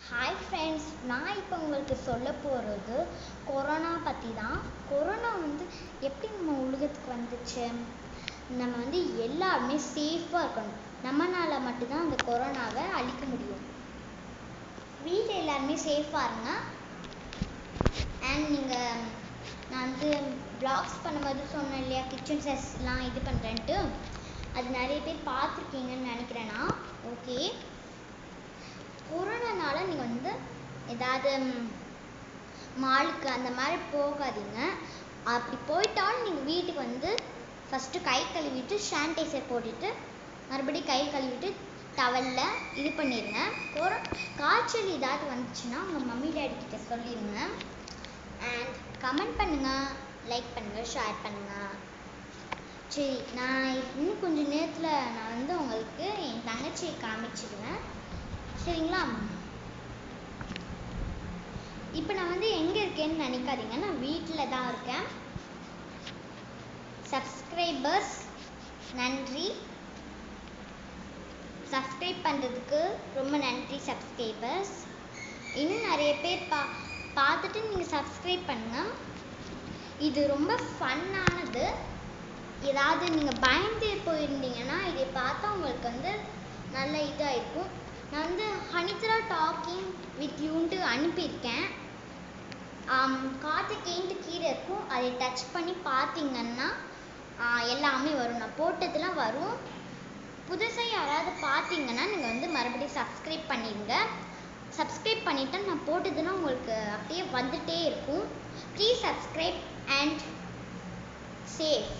Hi friends, நான் இப்போ உங்களுக்கு சொல்ல போகிறது கொரோனா பற்றி தான். கொரோனா எப்படி நம்ம உலகத்துக்கு வந்துச்சு? நம்ம எல்லாருமே சேஃபாக இருக்கணும். நம்மளால் மட்டும்தான் அந்த கொரோனாவை அழிக்க முடியும். வீட்டில் எல்லாருமே சேஃபாக இருங்க. அண்ட் நான் வ்ளாக்ஸ் பண்ணும்போது சொன்னேன் இல்லையா, கிச்சன் செஸ்லாம் இது பண்ணுறேன்ட்டு. அது நிறைய பேர் பார்த்துருக்கீங்கன்னு நினைக்கிறேன்னா. ஓகே, கொரோனானால நீங்கள் ஏதாவது மாலுக்கு அந்த மாதிரி போகாதீங்க. அப்படி போயிட்டாலும் நீங்கள் வீட்டுக்கு ஃபஸ்ட்டு கை கழுவிட்டு சானிடைசர் போட்டுட்டு மறுபடியும் கை கழுவிட்டு டவலில் இது பண்ணிடுங்க. காய்ச்சல் ஏதாவது வந்துச்சுன்னா உங்கள் மம்மி டேடி கிட்ட சொல்லிடுங்க. அண்ட் கமெண்ட் பண்ணுங்கள், லைக் பண்ணுங்கள், ஷேர் பண்ணுங்கள். சரி, நான் இன்னும் கொஞ்சம் நேரத்தில் நான் உங்களுக்கு என் தங்கச்சியை காமிச்சிடுவேன். சரிங்களா? இப்போ நான் எங்கே இருக்கேன்னு நினைக்காதீங்க, நான் வீட்டில் தான் இருக்கேன். சப்ஸ்கிரைபர்ஸ் நன்றி, சப்ஸ்கிரைப் பண்ணுறதுக்கு ரொம்ப நன்றி சப்ஸ்கிரைபர்ஸ். இன்னும் நிறைய பேர் பார்த்துட்டு நீங்கள் சப்ஸ்கிரைப் பண்ணுங்கள். இது ரொம்ப ஃபன்னானது. ஏதாவது நீங்கள் பயந்து போயிருந்தீங்கன்னா இதை பார்த்தா உங்களுக்கு நல்ல இதாக இருக்கும். நான் ஹனித்ரா டாக்கிங் வித் யூன்ட்டு அனுப்பியிருக்கேன். காற்று கேன்ட்டு கீழே இருக்கும், அதை டச் பண்ணி பார்த்தீங்கன்னா எல்லாமே வரும். நான் போட்டதெல்லாம் வரும். புதுசாக யாராவது பார்த்தீங்கன்னா நீங்கள் மறுபடியும் சப்ஸ்கிரைப் பண்ணிடுங்க. சப்ஸ்கிரைப் பண்ணிவிட்டா நான் போட்டதெல்லாம் உங்களுக்கு அப்படியே வந்துகிட்டே இருக்கும். Please subscribe and safe.